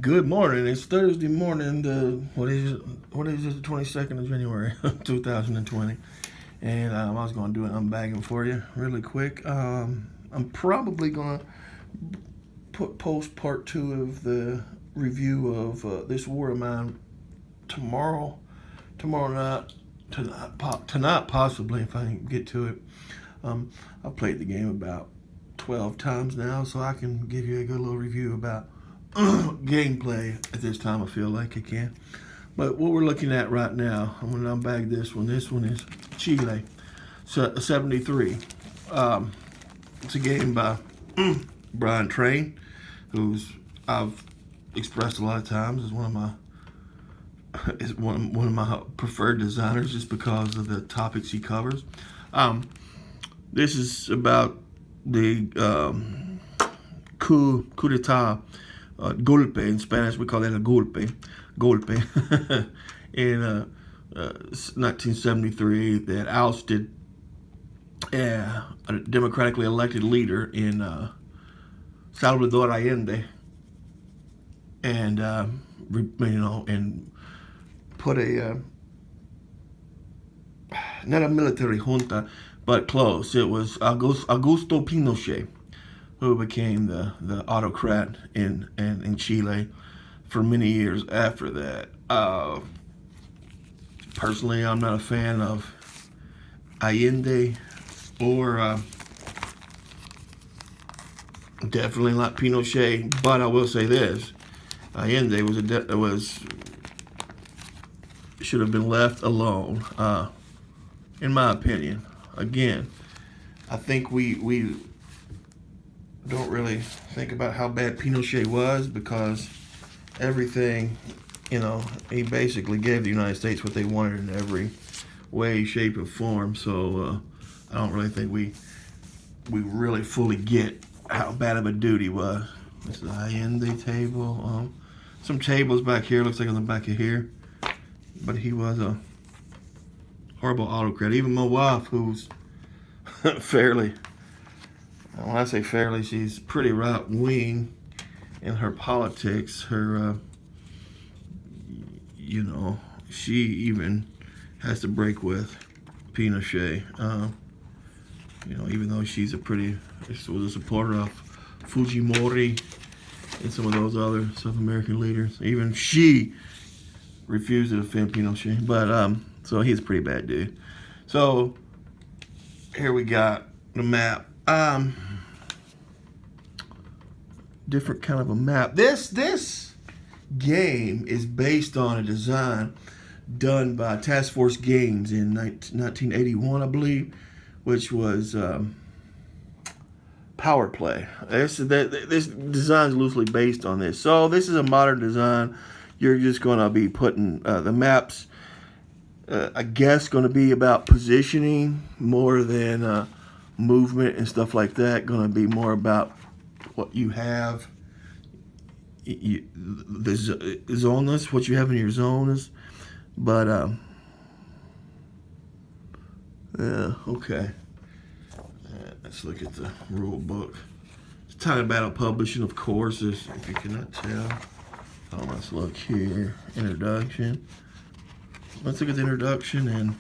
Good morning. It's Thursday morning. What is it? What is it? The 22nd of January, 2020. And I was going to do an unbagging for you really quick. I'm probably going to post part two of the review of this war of mine tomorrow. Tomorrow night. Tonight, possibly, if I can get to it. I've played the game about 12 times now, so I can give you a good little review about gameplay at this time. I feel like I can. But what we're looking at right now, I'm going to unbag this one. This one is Chile, 73. It's a game by Brian Train, who's I've expressed a lot of times is one of my preferred designers just because of the topics he covers. This is about the coup d'état, golpe. In Spanish, we call it a golpe. In 1973, that ousted a democratically elected leader in Salvador Allende, and and put a not a military junta, but close. It was Augusto Pinochet who became the autocrat in Chile for many years after that. Personally, I'm not a fan of Allende or definitely not Pinochet, but I will say this: Allende should have been left alone, in my opinion. Again, I think we don't really think about how bad Pinochet was, because everything, he basically gave the United States what they wanted in every way, shape, and form. So I don't really think we really fully get how bad of a dude he was. This is the Allende table. Some tables back here, looks like on the back of here. But he was a horrible autocrat. Even my wife, who's fairly, when I say fairly, she's pretty right wing in her politics. Her, she even has to break with Pinochet. Even though she was a supporter of Fujimori and some of those other South American leaders, even she refused to defend Pinochet. But so he's a pretty bad dude. So here we got the map. Different kind of a map. This game is based on a design done by Task Force Games in 1981, I believe, which was Power Play. This design is loosely based on this. So this is a modern design. You're just going to be putting the maps, I guess, going to be about positioning more than movement and stuff like that. Going to be more about what you have, the zones, what you have in your zones. But yeah, okay. Let's look at the rule book. It's Time Battle Publishing, of course, if you cannot tell. Oh, let's look here. Introduction. Let's look at the introduction, and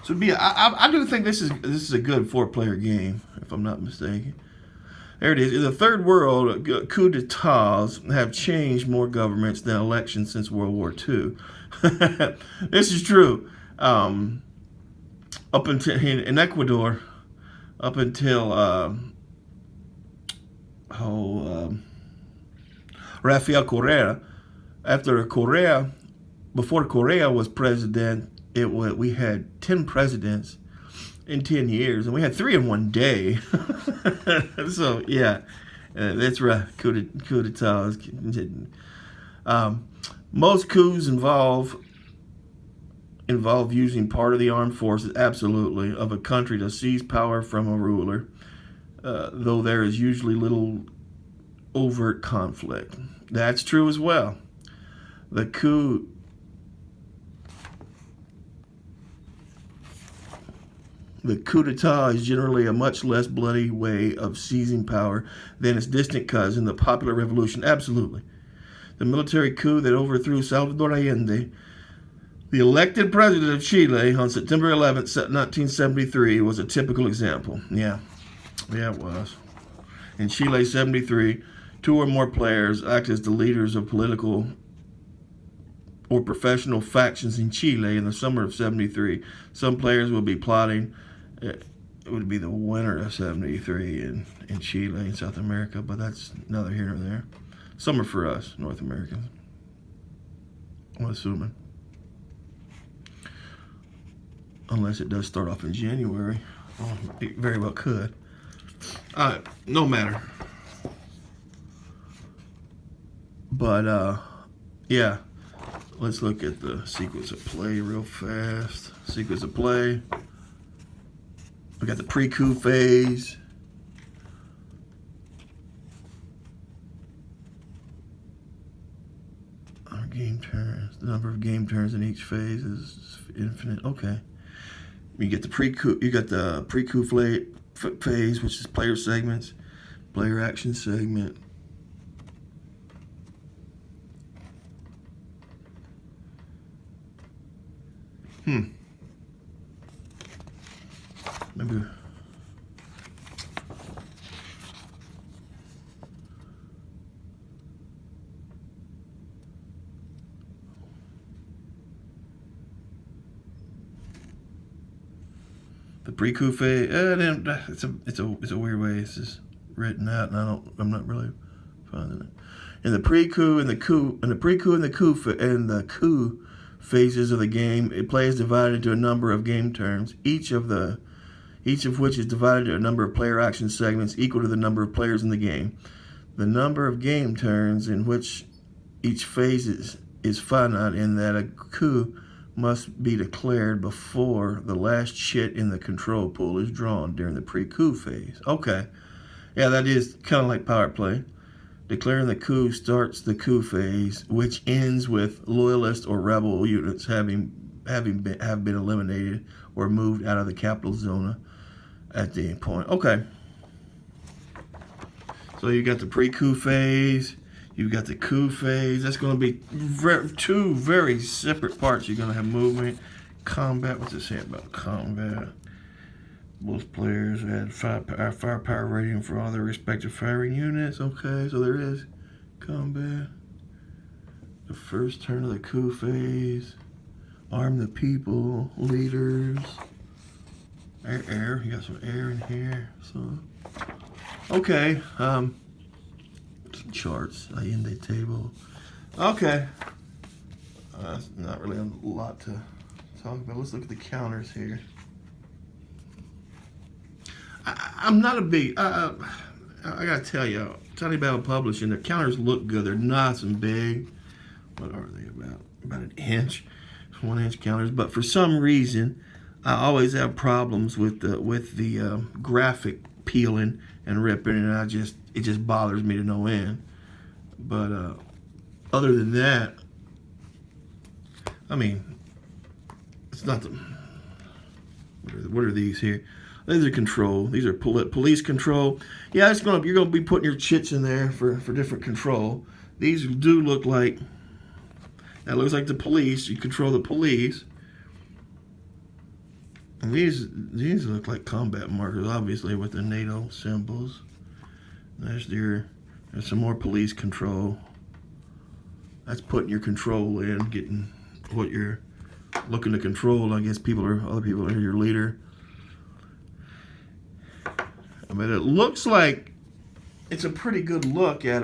so I do think this is a good 4-player game, if I'm not mistaken. There it is. In the third world, coup d'etats have changed more governments than elections since World War II. This is true. Up until in Ecuador, up until Rafael Correa. Before Correa was president, we had 10 presidents in 10 years, and we had 3 in one day. So yeah, that's right. Coup d'etat. Most coups involve using part of the armed forces, absolutely, of a country to seize power from a ruler, though there is usually little overt conflict. That's true as well. The coup d'etat is generally a much less bloody way of seizing power than its distant cousin, the popular revolution. Absolutely. the military coup that overthrew Salvador Allende, the elected president of Chile on September 11th, 1973, was a typical example. Yeah, it was. In Chile 73, two or more players act as the leaders of political or professional factions in Chile in the summer of 73. Some players will be plotting. It would be the winter of 73 in Chile and South America, but that's neither here nor there. Summer for us, North Americans. I'm assuming. Unless it does start off in January. Oh, it very well could. No matter. But, yeah. Let's look at the sequence of play real fast. Sequence of play. We got the pre-coup phase. Our game turns. The number of game turns in each phase is infinite. Okay. You get the pre-coup. You got the pre-coup phase, which is player segments, player action segment. Maybe. The pre-coup phase. It's a weird way it's just written out, and I'm not really finding it. In the pre-coup and the coup and the coup phases of the game, play is divided into a number of game turns, each of which is divided into a number of player action segments equal to the number of players in the game. The number of game turns in which each phase is finite in that a coup must be declared before the last chit in the control pool is drawn during the pre-coup phase. Okay. Yeah, that is kind of like power play. Declaring the coup starts the coup phase, which ends with loyalist or rebel units have been eliminated or moved out of the capital zone at the end point. Okay. So you got the pre-coup phase. You've got the coup phase. That's going to be two very separate parts. You're going to have movement, combat. What's it say about combat? Both players had firepower rating for all their respective firing units. Okay, so there is combat. The first turn of the coup phase. Arm the people, leaders. Air. You got some air in here. So, okay. Some charts. In the table. Okay. That's not really a lot to talk about. Let's look at the counters here. I'm not a big. I gotta tell you, Tiny Battle Publishing, their counters look good. They're nice and big. What are they about? About an inch, 1 inch counters. But for some reason, I always have problems with the graphic peeling and ripping, and it just bothers me to no end. But other than that, I mean, it's not the. What are these here? These are control. These are police control. Yeah, you're gonna be putting your chits in there for different control. These do look like. That looks like the police. You control the police. And these look like combat markers, obviously with the NATO symbols. There's some more police control. That's putting your control in, getting what you're looking to control. I guess other people are your leader. I mean, it looks like it's a pretty good look at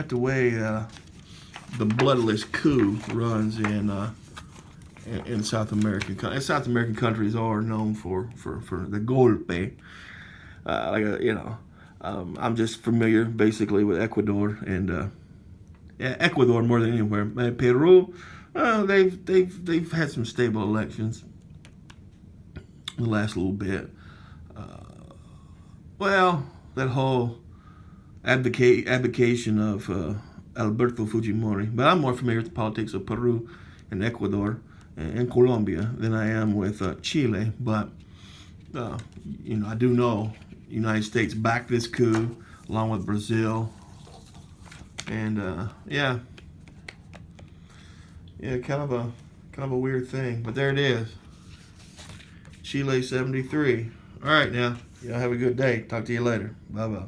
the way the bloodless coup runs in South American countries. South American countries are known for the golpe. I'm just familiar basically with Ecuador and Ecuador more than anywhere. Peru, they've had some stable elections the last little bit. Well, that whole abdication of Alberto Fujimori. But I'm more familiar with the politics of Peru and Ecuador and Colombia than I am with Chile. But, I do know the United States backed this coup along with Brazil And yeah, kind of a weird thing, but there it is. Chile 73. All right, now y'all have a good day. Talk to you later. Bye bye.